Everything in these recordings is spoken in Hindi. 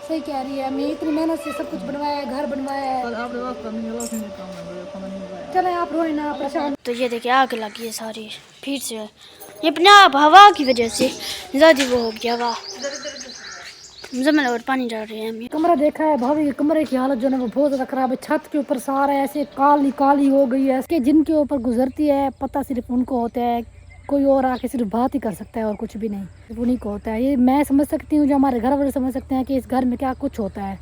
सही कह रही है, मैं इतनी मेहनत से सब कुछ बनवाया है, घर बनवाया है। चले आप रोए ना, परेशान। तो ये देखिए आग लगी है सारी फिर से, ये अपने आप हवा की वजह से ज़्यादा वो हो गया हवा। मुझे और पानी डाल रहे हैं हम। कमरा देखा है भाभी के कमरे की हालत जो है वो बहुत ज़्यादा ख़राब है। छत के ऊपर सारा ऐसे काली काली हो गई है। इसके जिनके ऊपर गुजरती है पता सिर्फ उनको होता है, कोई और आके सिर्फ बात ही कर सकता है और कुछ भी नहीं, सिर्फ उन्हीं को होता है। ये मैं समझ सकती हूँ, जो हमारे घर वाले समझ सकते हैं कि इस घर में क्या कुछ होता है।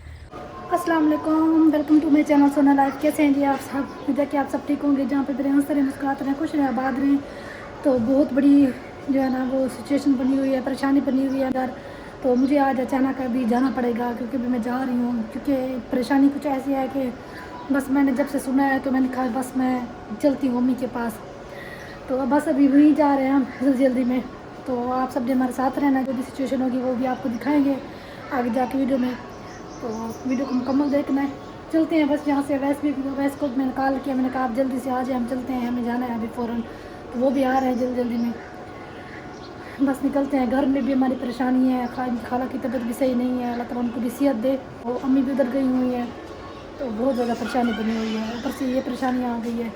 अस्सलाम वालेकुम, वेलकम टू माई चैनल सोना लाइफ। कैसे हैं जी आप सब? उम्मीद है कि आप सब ठीक होंगे, जहाँ पे भी हंसते रहें, मुस्कुराते रहें, खुश रहें, आबाद रहें। तो बहुत बड़ी जो है ना वो सिचुएशन बनी हुई है, परेशानी बनी हुई है घर। तो मुझे आज अचानक अभी जाना पड़ेगा क्योंकि अभी मैं जा रही हूँ, क्योंकि परेशानी कुछ ऐसी है कि बस मैंने जब से सुना है तो मैंने कहा बस मैं चलती हूँ मम्मी के पास। तो बस अभी वहीं जा रहे हैं हम जल्दी जल्दी में। तो आप सब भी हमारे साथ रहना, जो भी सिचुएशन होगी वो भी आपको दिखाएंगे आगे जाके वीडियो में। तो वीडियो को मुकम्मल देखना है। चलते हैं बस यहाँ से। वैस को मैंने कॉल किया, मैंने कहा आप जल्दी से आ जाए, हम चलते हैं, हमें जाना है अभी फ़ौरन। तो वो भी आ रहे हैं जल्दी जल्दी में, बस निकलते हैं। घर में भी हमारी परेशानी है, खाला की तबीयत भी सही नहीं है, अल्लाह ताला उनको भी सेहत दे। और अम्मी भी उधर गई हुई हैं, तो बहुत ज़्यादा परेशानी बनी हुई है, ऊपर से ये परेशानी आ गई है।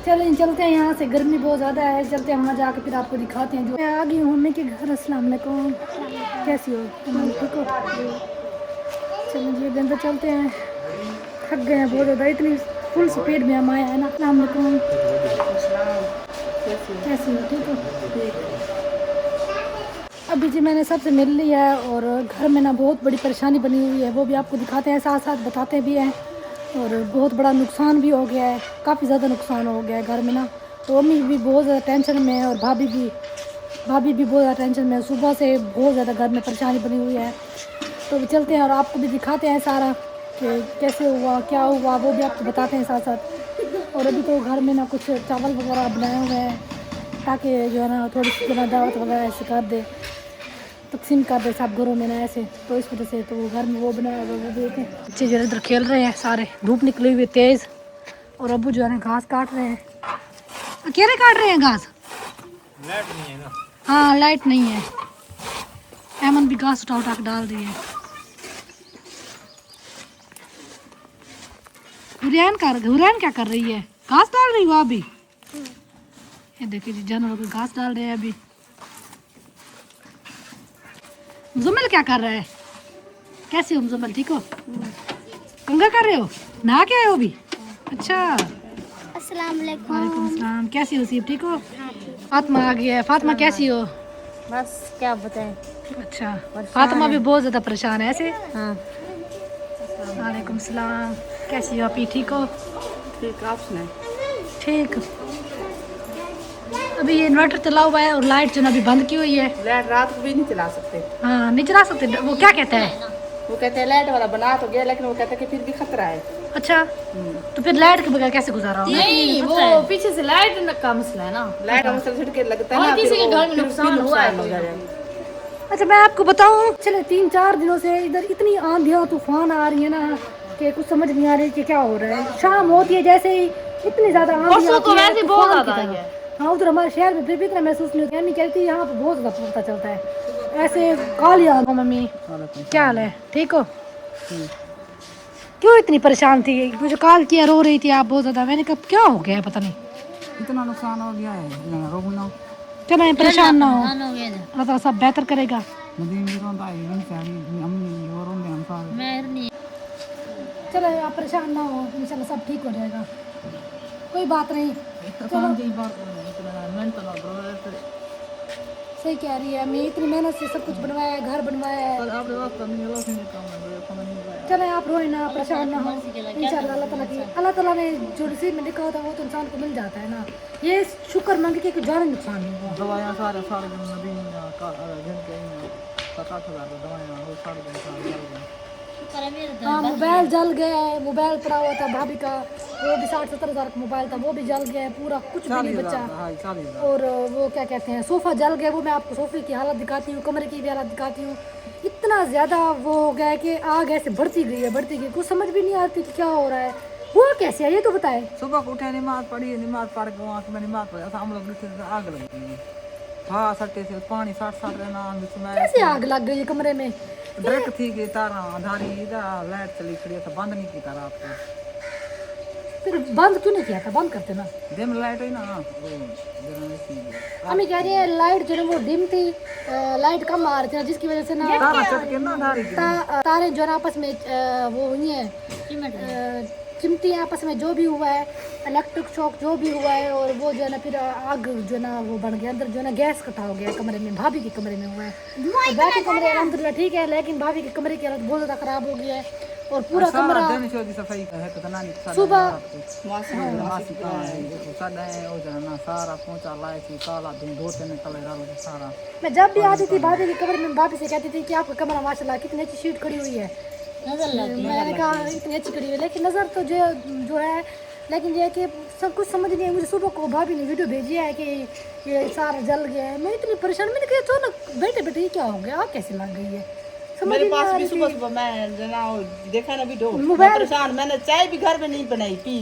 चलें चलते हैं यहाँ से, गर्मी बहुत ज़्यादा है। चलते हैं वहाँ जाके फिर आपको दिखाते हैं। जो मैं आ गई हूँ मम्मी के घर। अस्सलाम वालेकुम, कैसी हो? ठीक हो? चलो जी अभी अंदर चलते हैं, थक गए हैं बहुत ज़्यादा, इतनी फुल स्पीड में हम आए हैं ना। अस्सलाम वालेकुम, कैसी हो? ठीक हो? अभी जी मैंने सबसे मिल लिया है और घर में ना बहुत बड़ी परेशानी बनी हुई है, वो भी आपको दिखाते हैं, साथ साथ बताते भी हैं। और बहुत बड़ा नुकसान भी हो गया है, काफ़ी ज़्यादा नुकसान हो गया है घर में ना। तो अम्मी भी बहुत ज़्यादा टेंशन में है और भाभी भी बहुत ज़्यादा टेंशन में है। सुबह से बहुत ज़्यादा घर में परेशानी बनी हुई है। तो भी चलते हैं और आपको भी दिखाते हैं सारा कि कैसे हुआ क्या हुआ, वो भी आपको बताते हैं साथ साथ। और अभी तो घर में ना कुछ चावल वगैरह बनाए हुए हैं ताकि जो है ना थोड़ी सी दावत वगैरह ऐसे कर दे, तकसीम कर दे सब घरों में ना ऐसे। तो इस वजह से तो वो घर में वो बनाया हुआ वो देखें। बच्चे जो इधर खेल रहे हैं सारे, धूप निकली हुई तेज़। और अबू जो है ना घास काट रहे हैं। अकेले काट रहे हैं घास? लाइट नहीं है ना। हाँ लाइट नहीं है। एमन भी घास उठा उठा के डाल रही है। हुरैन क्या कर रही है? घास डाल रही हो अभी? ये देखिए जी जानवरों को घास डाल रहे हैं अभी। मुजम्मिल क्या कर रहा है? कैसे हो मुजम्मिल, ठीक हो? कंघा कर रहे हो? नहा के आए हो अभी? अच्छा। अस्सलाम वालेकुम। वालेकुम अस्सलाम, कैसी हो? सीब ठीक हो? फातिमा आ गई है। फातिमा कैसी हो? बस क्या बताएं। अच्छा, फातिमा भी बहुत ज़्यादा परेशान है ऐसे। हाँ वालेकुम सलाम, कैसी हो? आप ही ठीक हो? ठीक, आप सुनाए। ठीक। अभी ये इन्वर्टर चला हुआ है और लाइट जो है अभी बंद की हुई है। लाइट रात को भी नहीं चला सकते। हाँ नहीं चला सकते। वो क्या कहता है? वो कहते हैं लाइट वाला बना तो गया, लेकिन वो कहते हैं कि फिर भी खतरा है। अच्छा, तो फिर लाइट के बगैर कैसे गुजारा होगा? नहीं, वो पीछे से लाइट का मसला है ना। लाइट का मसला छिड़के लगता है ना, और किसी फिर के वो घर में फिर नुकसान हुआ है हो जाएगा। अच्छा मैं आपको बताऊं, चले 3-4 दिनों से इधर इतनी आंधियां तूफान आ रही है ना कि कुछ समझ नहीं आ रही कि क्या हो रहा है। शाम होती है जैसे ही इतनी ज्यादा आंधियां परसों तो आती है, वैसे तूफान बहुत की ज्यादा आई तरह। है। हाँ उधर हमारे शहर में फिर भी इतना महसूस नहीं होता। मम्मी कहती है यहाँ पे बहुत ज्यादा पता चलता है ऐसे काली आंधियां। मम्मी क्या हाल है, ठीक हो? क्यों इतनी परेशान थी? मुझे कॉल किया, रो रही थी आप बहुत ज्यादा। मैंने कहा क्या हो गया है, पता नहीं इतना नुकसान हो गया है। रोना चलो परेशान ना हो, अल्लाह ताला सब बेहतर करेगा। चलो आप परेशान ना हो, इंशाल्लाह सब ठीक हो जाएगा, कोई बात नहीं। सही कह रही है, मैं इतनी मेहनत से सब कुछ बनवाया है, घर बनवाया है। चले आप रोए ना, परेशान ना हो, इंशाल्लाह अल्लाह ताला ने जो नसीब में लिखा होता है वो तो इंसान को मिल जाता है ना। ये शुक्र मांगे कि कोई जान नुकसान नहीं हुआ। दवाइयाँ सारे सारे दिन नदी में जिन के 7-8 हज़ार दवाइयाँ वो सारे दिन हाँ मोबाइल जल गया है, मोबाइल पड़ा हुआ था भाभी का, वो भी 60-70 हज़ार का मोबाइल था, वो भी जल गया है पूरा, कुछ भी नहीं बचा। और वो क्या कहते हैं सोफ़ा जल गया। वो मैं आपको सोफ़े की हालत दिखाती हूँ, कमरे की भी हालत दिखाती हूँ। इतना ज़्यादा वो हो गया है कि आग ऐसे बढ़ती गई, कुछ समझ भी नहीं आती कि क्या हो रहा है। हुआ कैसे है ये तो बताए। सुबह को उठे, नमाज पढ़ी, नमाज पढ़ के वहाँ से मैं नमाज पढ़ा था, हम लोग नीचे आग लगी। हाँ सट्टे से पानी साठ साठ रहना जिसमें कैसे आग लग गई है कमरे में? डायरेक्ट थी कि तारा आधारी इधर लाइट चली खड़ी था, बंद नहीं की तारा आपको। फिर बंद क्यों नहीं किया था? बंद करते ना। डिम लाइट है ना वो जरा ऐसी हमें कह रही है लाइट जो है वो डिम थी, लाइट कम आ रही थी ना, जिसकी वजह से ना तारा चटके ना आधारी की। तारे जो है ना आपस में वो हुई है, चिमटी आपस में जो भी हुआ है, इलेक्ट्रिक शॉक जो भी हुआ है, और वो जो है ना फिर आग जो है ना वो बन गया, अंदर जो है ना गैस इकट्ठा हो गया कमरे में। भाभी के कमरे में हुआ है, तो बाकी कमरे अल्हम्दुलिल्लाह ठीक है, लेकिन भाभी के कमरे की हालत बहुत ज़्यादा ख़राब हो गया है। और पूरा कमरा दिन से सफाई है कितना नहीं सुबह मासी का है देखो सादा है वो जना सारा पहुंचा लाए थी काला दिन 2-3 कलर डाल सारा। मैं जब भी आती थी भाभी के कमरे में, भाभी से कहती थी कि आपका कमरा माशाल्लाह कितनी अच्छी शीट खड़ी हुई है। मैंने कहा इतनी अच्छी खड़ी हुई है, लेकिन नज़र तो जो है, लेकिन ये है कि सब कुछ समझ नहीं है। मुझे सुबह को भाभी ने वीडियो भेजी है कि ये सारा जल गया है। मैं इतनी परेशान, मैंने कहा अचानक बैठे बैठे ये क्या हो गया, आग कैसे लग गई है? मेरे पास भी सुबह सुबह मैं जना देखा ना वीडियो, मोबाइल परेशान, मैंने चाय भी घर में नहीं बनाई पी,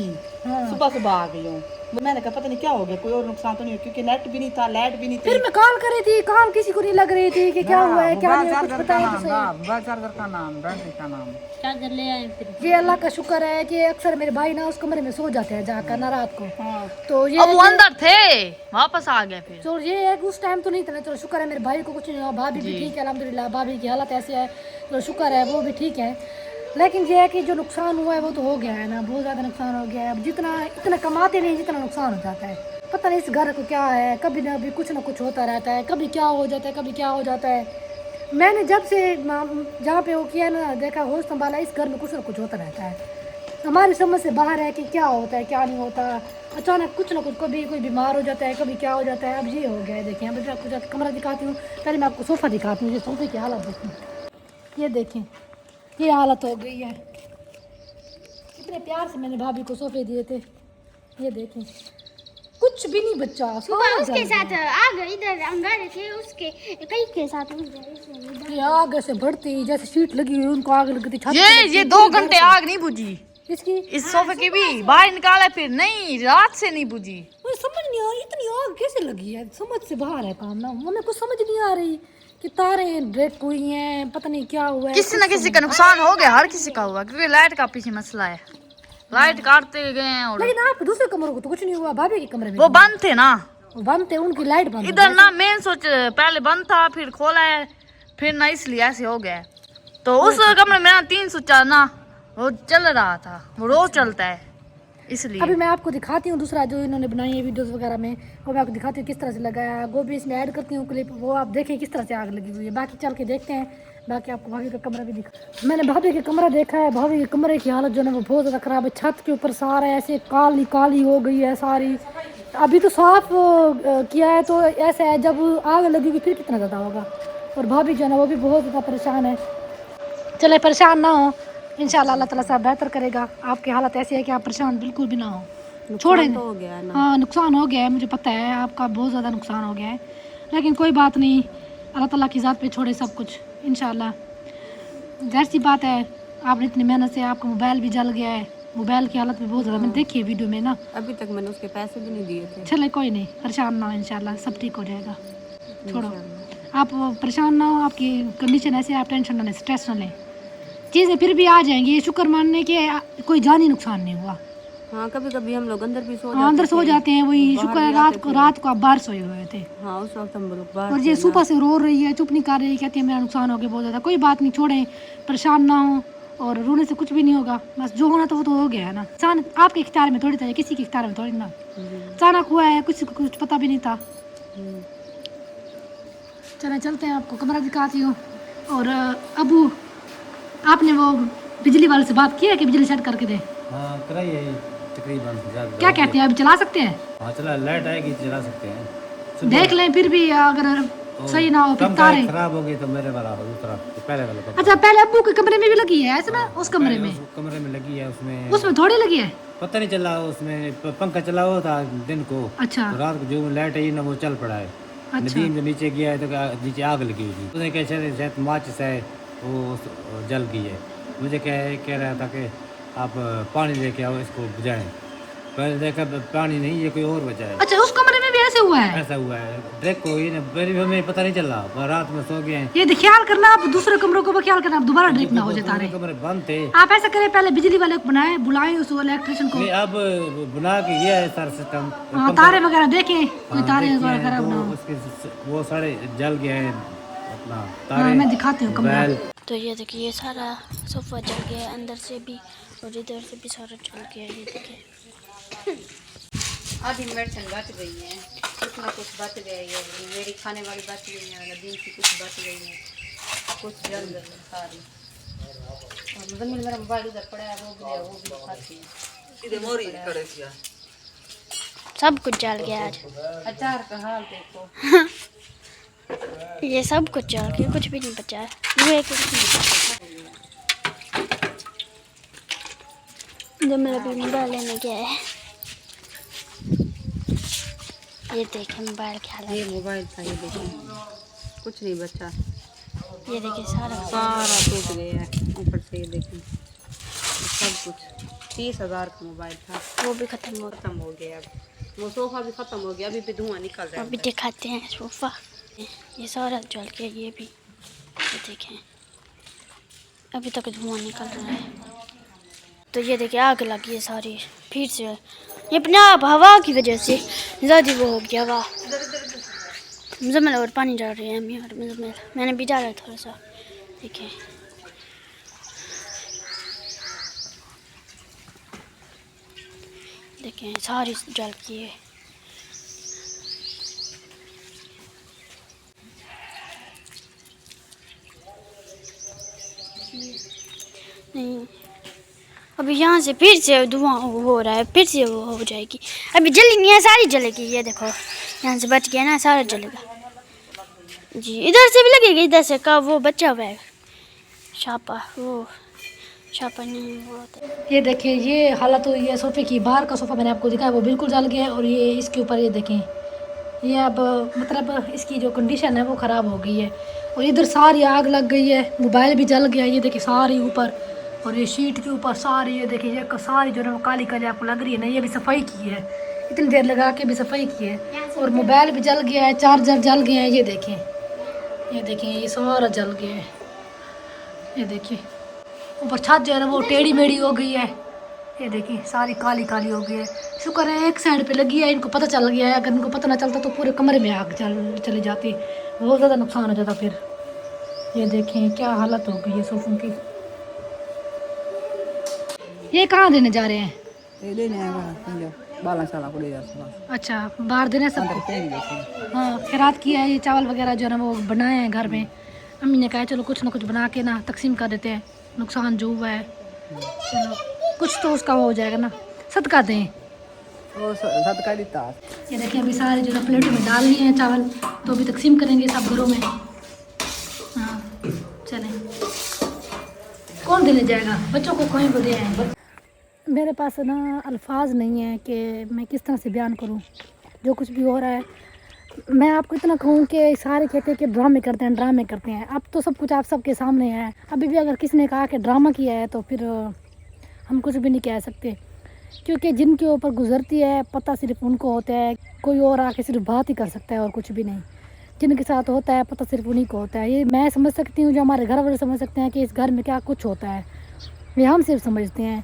सुबह सुबह आ गई हूँ। मैंने कहा पता नहीं क्या हो गया, कोई और नुकसान तो नहीं हो, क्योंकि नेट भी नहीं था, लाइट भी नहीं थी। फिर मैं कॉल कर रही थी, कॉल किसी को नहीं लग रही थी कि क्या हुआ है क्या नहीं, कुछ पता है चार्जर का नाम बैटरी का नाम चार्जर ले आए फिर। ये अल्लाह का शुक्र है कि अक्सर मेरे भाई ना उस कमरे में सो जाते हैं जाकर ना रात को। तो ये अब वो अंदर थे, वापस आ गए फिर। तो ये है कि उस टाइम तो नहीं था ना, चलो शुक्र है मेरे भाई को कुछ नहीं हुआ, भाभी भी ठीक है अल्हम्दुलिल्लाह, भाभी की हालत ऐसी है तो शुक्र है वो भी ठीक है। लेकिन ये है कि जो नुकसान हुआ है वो तो हो गया है ना, बहुत ज़्यादा नुकसान हो गया है। अब जितना इतना कमाते नहीं जितना नुकसान हो जाता है। पता नहीं इस घर को क्या है, कभी ना कुछ होता रहता है, कभी क्या हो जाता है, कभी क्या हो जाता है। मैंने जब से जहाँ पे वो किया ना, देखा होश संभाला, इस घर में कुछ ना कुछ होता रहता है। हमारी समझ से बाहर है कि क्या होता है क्या नहीं होता। अचानक कुछ ना कुछ, कभी कोई बीमार हो जाता है, कभी क्या हो जाता है। अब ये हो गया है, देखिए अब आपको कमरा दिखाती हूँ, पहले मैं आपको सोफ़ा दिखाती हूँ। ये सोफ़े की हालत देखें, ये देखें ये हालत हो गई है। इतने प्यार से मैंने भाभी को सोफ़े दिए थे, ये देखें कुछ भी नहीं बच्चा। सुबह उसके साथ आग इधर अंगारे थे, उसके कई के साथ ये आग ऐसे बढ़ती जैसे शीट लगी हुई, उनको आग लगी थी। ये 2 घंटे आग नहीं बुझी इसकी इस सोफे की भी, बाहर निकाला फिर नहीं, रात से नहीं बुझी। मुझे समझ नहीं आ रही इतनी आग कैसे लगी है, समझ से बाहर है काम ना। हमें कुछ समझ नहीं आ रही कि तारे ब्रेक हुई हैं, पता नहीं क्या हुआ है। किसी न किसी का नुकसान हो गया, हर किसी का हुआ, क्योंकि लाइट का पीछे मसला है, लाइट काटते गए हैं। और लेकिन आप दूसरे कमरों को तो कुछ नहीं हुआ, भाभी के कमरे में वो बंद थे ना, वो बंद थे, उनकी लाइट बंद इधर ना मेन स्विच पहले बंद था, फिर खोला है, फिर ना इसलिए ऐसे हो गया है। तो उस कमरे में ना 3 स्विच ना वो चल रहा था, वो रोज चलता है इसलिए। अभी मैं आपको दिखाती हूँ दूसरा जो इन्होंने बनाई है वीडियोस वगैरह में, वो मैं आपको दिखाती हूँ किस तरह से लगाया। वो भी इसमें ऐड करती हूँ क्लिप, वो आप देखें किस तरह से आग लगी हुई है। बाकी चल के देखते हैं, बाकी आपको भाभी का कमरा भी दिखा। मैंने भाभी के कमरा देखा है, भाभी के कमरे की हालत जो है वो बहुत ज़्यादा ख़राब है। छत के ऊपर सारा ऐसे काली काली हो गई है सारी। अभी तो साफ किया है, तो ऐसा है जब आग लगेगी फिर कितना ज़्यादा होगा। और भाभी जो है ना वो भी बहुत ज़्यादा परेशान है। चले परेशान ना हो, इंशाल्लाह अल्लाह ताला सब बेहतर करेगा। आपकी हालत ऐसी है कि आप परेशान बिल्कुल भी ना हो। छोड़े तो हो गया है ना। हाँ नुकसान हो गया है, मुझे पता है आपका बहुत ज़्यादा नुकसान हो गया है, लेकिन कोई बात नहीं, अल्लाह ताला की ज़ात पे छोड़े सब कुछ इंशाल्लाह। ज़ाहिर सी बात है, आपने इतनी मेहनत से, आपका मोबाइल भी जल गया है, मोबाइल की हालत भी बहुत ज़्यादा मैंने देखी है वीडियो में ना। अभी तक मैंने उसके पैसे भी नहीं दिए थे। चले कोई नहीं, परेशान ना हो, इंशाल्लाह सब ठीक हो जाएगा। छोड़ो आप परेशान ना हो, आपकी कंडीशन ऐसे, आप टेंशन ना लें, स्ट्रेस ना लें, चीज़ें फिर भी आ जाएंगी। शुक्र मानने के कोई जानी नुकसान नहीं हुआ। हाँ कभी कभी हम लोग अंदर भी सो अंदर सो जाते हैं, वही शुक्र है रात को आप बाहर सोए हुए थे। हाँ उस वक्त हम लोग बाहर और ये सुबह से रो रही है, चुप नहीं कर रही, कहती है मेरा नुकसान हो गया बहुत ज़्यादा। कोई बात नहीं, छोड़ें, परेशान ना हो, और रोने से कुछ भी नहीं होगा। बस जो होना था वो तो हो गया है ना। इंसान आपके इख्तियार में थोड़ी था, किसी के इख्तियार में थोड़ी ना, अचानक हुआ है, किसी को कुछ पता भी नहीं था। चलें चलते हैं, आपको कमरा दिखाती हूँ। और अबू आपने वो बिजली वाले से बात की है कि बिजली सेट करके दे? हाँ कराई है तकरीबन। क्या कहते हैं, अभी चला सकते हैं? हाँ चला, लाइट आएगी चला सकते हैं। देख लें, फिर भी अगर सही ना हो, फिर तारे खराब हो गई तो मेरे वाला हो, दूसरा तो पहले वाला पंखा। अच्छा पहले अब्बू के कमरे में भी लगी है ऐसे में? उस कमरे में, उस कमरे में लगी है, उसमें थोड़ी लगी है, पता नहीं चला, उसमें पंखा चला हुआ था दिन को। अच्छा तो रात को जो लाइट आई ना वो चल पड़ा है। अच्छा नदीम जब नीचे गया है तो नीचे आग लगी हुई थी, उसने कहा शायद माचिस है वो जल गई है। मुझे कह रहा था कि आप पानी लेके आओ, इसको बुझाएं। पहले देखा पानी नहीं, ये कोई और वजह है। अच्छा उस कमरे में भी ऐसे हुआ है? ऐसा हुआ है, देखो ये मेरी हमें पता नहीं चला, रात में सो गए हैं। ये ख्याल करना, आप दूसरे कमरों को भी ख्याल करना, आप दोबारा ड्रिप ना हो जाए तारे। कमरे बंद थे। आप ऐसा करें, पहले बिजली वाले को बनाए, बुलाएं उस इलेक्ट्रिशियन को। नहीं, अब बना के ये है सारा सिस्टम। हाँ, तारे वगैरह देखें, कोई तारे वगैरह खराब ना हो। उसके वो सारे जल गए हैं अपना हाँ, तारे। मैं दिखाती हूँ कमरा। बैल। तो ये देखिए, ये सारा सोफा जल गया है, अंदर से भी और इधर से भी सारा जल गया है। ये देखिए, आधी मिर्चन बच गई है, कुछ ना कुछ बच गया है। मेरी खाने वाली बच गई है, नदीम की कुछ बच गई है, कुछ जल गई है सारी। और जमीन मेरा मोबाइल उधर पड़ा है, वो भी खाती है। इधर मोरी करे किया। सब कुछ जल गया आज। अचार का हाल देखो। ये सब कुछ जल गया, कुछ भी नहीं बचा है। ये कुछ नहीं बचा। जो मेरा भी मोबाइल लेने गया है, ये देखे मोबाइल क्या हालत। ये मोबाइल था, ये देखिए कुछ नहीं बचा, ये देखिए सारा सारा टूट गया है ऊपर से। ये देखिए सब कुछ। 30,000 का मोबाइल था, वो भी खत्म हो खत्म हो गया। अब वो सोफा भी खत्म हो गया, अभी भी धुआं निकल रहा है। अभी दिखाते हैं सोफा। ये सारा जल गया, ये भी ये देखें, अभी तक धुआं निकल रहा है। तो ये देखिए, आग लगी है सारी फिर से। ये अपने आप हवा की वजह से ज़्यादा वो हो गया हवा। मुजम्मिल और पानी डाल रही है अम्मी और मुजम्मिल, मैंने भी डाला थोड़ा सा। देखिए, देखें सारी जल गई है। नहीं, अभी यहाँ से फिर से धुआं हो रहा है, फिर से वो हो जाएगी। अभी जली नहीं है, सारी जलेगी। ये देखो, यहाँ से बच गया ना, सारा जलेगा जी। इधर से भी लगेगी, इधर से का वो बचा हुआ है छापा, वो छापा नहीं वो होता है। ये देखिए, ये हालत हुई है सोफे की। बाहर का सोफा मैंने आपको दिखाया, वो बिल्कुल जल गया है। और ये इसके ऊपर ये देखें, ये अब मतलब इसकी जो कंडीशन है वो ख़राब हो गई है। और इधर सारी आग लग गई है, मोबाइल भी जल गया। ये देखिए सारी ऊपर, और ये शीट के ऊपर सारी, ये देखिए ये सारी जो है वो काली काली आपको लग रही है ना, ये भी सफाई की है, इतनी देर लगा के भी सफाई की है। और मोबाइल भी जल गया है, चार्जर जल गया है। ये देखें, ये देखें, ये सारा जल गया है। ये देखिए ऊपर छत जो है ना वो टेढ़ी मेढ़ी हो गई है। ये देखिए सारी काली काली हो गई है। शुक्र है एक साइड पे लगी है, इनको पता चल गया है। अगर इनको पता ना चलता तो पूरे कमरे में आग चली जाती, बहुत ज़्यादा नुकसान हो जाता फिर। ये देखें क्या हालत हो गई है सोफों की। ये कहाँ देने जा रहे हैं? ये देने आएगा बाला शाला पड़े यार। अच्छा, बाहर देने सबको। हाँ, खैरात किया है। ये चावल वगैरह जो है ना वो बनाए हैं घर में। अम्मी ने कहा चलो कुछ ना कुछ बना के ना तकसीम कर देते हैं, नुकसान जो हुआ है चलो कुछ तो उसका हो जाएगा ना, सदका दें। वो सदका देता। ये देखिए अभी सारे जो है प्लेटों में डाल लिए हैं चावल, तो अभी तकसीम करेंगे सब घरों में। हाँ चलें, कौन देने जाएगा? बच्चों को कोई को दे हैं। मेरे पास ना अल्फाज नहीं है कि मैं किस तरह से बयान करूं जो कुछ भी हो रहा है। मैं आपको इतना कहूं कि सारे कहते हैं कि ड्रामे करते हैं, ड्रामे करते हैं। अब तो सब कुछ आप सबके सामने है। अभी भी अगर किसी ने कहा कि ड्रामा किया है तो फिर हम कुछ भी नहीं कह सकते, क्योंकि जिनके ऊपर गुजरती है पता सिर्फ उनको होता है। कोई और आके सिर्फ बात ही कर सकता है और कुछ भी नहीं। जिनके साथ होता है पता सिर्फ उन्हीं को होता है। ये मैं समझ सकती हूँ, जो हमारे घर वाले समझ सकते हैं कि इस घर में क्या कुछ होता है, ये हम सिर्फ समझते हैं।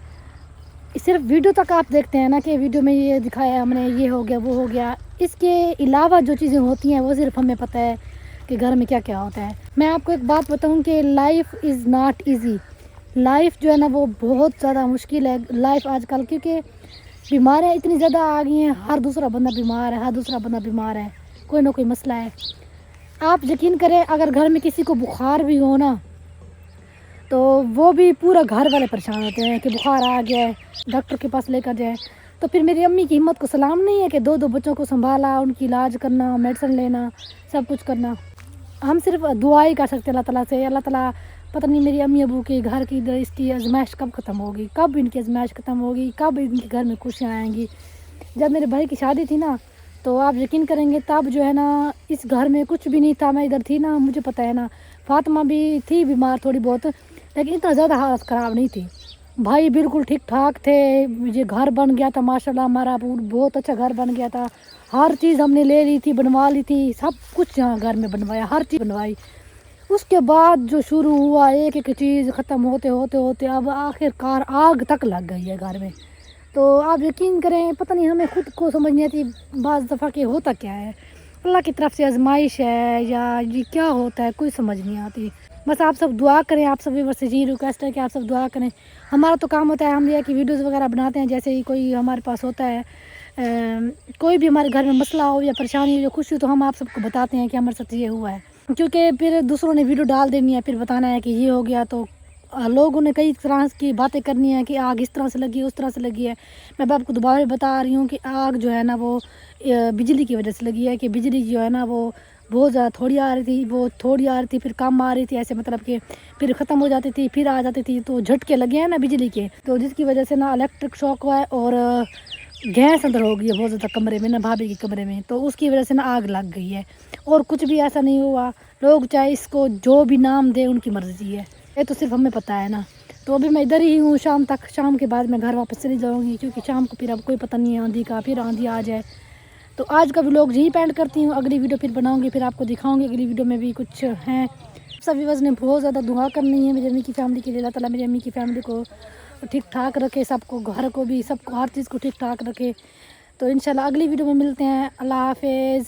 सिर्फ वीडियो तक आप देखते हैं ना कि वीडियो में ये दिखाया हमने, ये हो गया वो हो गया। इसके अलावा जो चीज़ें होती हैं वो सिर्फ हमें पता है कि घर में क्या क्या होता है। मैं आपको एक बात बताऊं कि life is not easy. Life जो है ना वो बहुत ज़्यादा मुश्किल है लाइफ आजकल, क्योंकि बीमारियाँ इतनी ज़्यादा आ गई हैं। हर दूसरा बंदा बीमार है, हर दूसरा बंदा बीमार है, कोई ना कोई मसला है। आप यकीन करें, अगर घर में किसी को बुखार भी हो ना तो वो भी पूरा घर वाले परेशान होते हैं कि बुखार आ गया है, डॉक्टर के पास लेकर जाए। तो फिर मेरी अम्मी की हिम्मत को सलाम नहीं है कि दो बच्चों को संभाला, उनकी इलाज करना, मेडिसिन लेना, सब कुछ करना। हम सिर्फ दुआ ही कर सकते हैं अल्लाह ताला से। अल्लाह ताला पता नहीं मेरी अम्मी अबू के घर की इसकी आजमाइश कब ख़त्म होगी, कब इनकी आजमाइश ख़त्म होगी, कब इनके घर में खुशियाँ आएंगी। जब मेरे भाई की शादी थी ना, तो आप यकीन करेंगे तब जो है ना इस घर में कुछ भी नहीं था। मैं इधर थी ना, मुझे पता है ना। फातिमा भी थी बीमार थोड़ी बहुत, लेकिन इतना ज़्यादा हालत ख़राब नहीं थी। भाई बिल्कुल ठीक ठाक थे। ये घर बन गया था माशाल्लाह, हमारा बहुत अच्छा घर बन गया था। हर चीज़ हमने ले ली थी, बनवा ली थी, सब कुछ यहाँ घर में बनवाया, हर चीज़ बनवाई। उसके बाद जो शुरू हुआ, एक एक चीज़ ख़त्म होते होते होते अब आखिरकार आग तक लग गई है घर में। तो आप यकीन करें, पता नहीं हमें खुद को समझ नहीं आती बाज़ दफ़ा कि होता क्या है, अल्लाह की तरफ से आजमाइश है या ये क्या होता है, कोई समझ नहीं आती। बस आप सब दुआ करें, आप सब व्यूअर्स से यही रिक्वेस्ट है कि आप सब दुआ करें। हमारा तो काम होता है, हम ये कि वीडियोज़ वगैरह बनाते हैं, जैसे ही कोई हमारे पास होता है कोई भी हमारे घर में मसला हो या परेशानी हो या खुशी हो, तो हम आप सबको बताते हैं कि हमारे साथ ये हुआ है। क्योंकि फिर दूसरों ने वीडियो डाल देनी है, फिर बताना है कि ये हो गया, तो लोगों ने कई तरह की बातें करनी है कि आग इस तरह से लगी, उस तरह से लगी है। मैं आपको दोबारा बता रही हूँ कि आग जो है ना वो बिजली की वजह से लगी है, कि बिजली जो है ना वो बहुत ज़्यादा थोड़ी आ रही थी, वो थोड़ी आ रही थी, फिर कम आ रही थी, ऐसे मतलब कि फिर ख़त्म हो जाती थी, फिर आ जाती थी। तो झटके लगे हैं ना बिजली के, तो जिसकी वजह से ना इलेक्ट्रिक शॉक हुआ है और गैस अंदर हो गई है बहुत ज़्यादा कमरे में ना, भाभी के कमरे में, तो उसकी वजह से ना आग लग गई है। और कुछ भी ऐसा नहीं हुआ, लोग चाहे इसको जो भी नाम दे उनकी मर्ज़ी है, ये तो सिर्फ हमें पता है ना। तो अभी मैं इधर ही हूँ शाम तक, शाम के बाद मैं घर वापस चली जाऊँगी, क्योंकि शाम को फिर अब कोई पता नहीं है आंधी का, फिर आंधी आ जाए। तो आज का व्लॉग यही पेंड करती हूँ, अगली वीडियो फिर बनाऊँगी, फिर आपको दिखाऊँगी अगली वीडियो में भी कुछ हैं। सभी व्यूअर्स ने बहुत ज़्यादा दुआ करनी है मेरी अम्मी की फैमिली के लिए, अल्लाह ताला मेरी अम्मी की फैमिली को ठीक ठाक रखे, सबको, घर को भी, सबको, हर चीज़ को ठीक ठाक रखे। तो इंशाल्लाह अगली वीडियो में मिलते हैं। अल्लाह हाफिज़।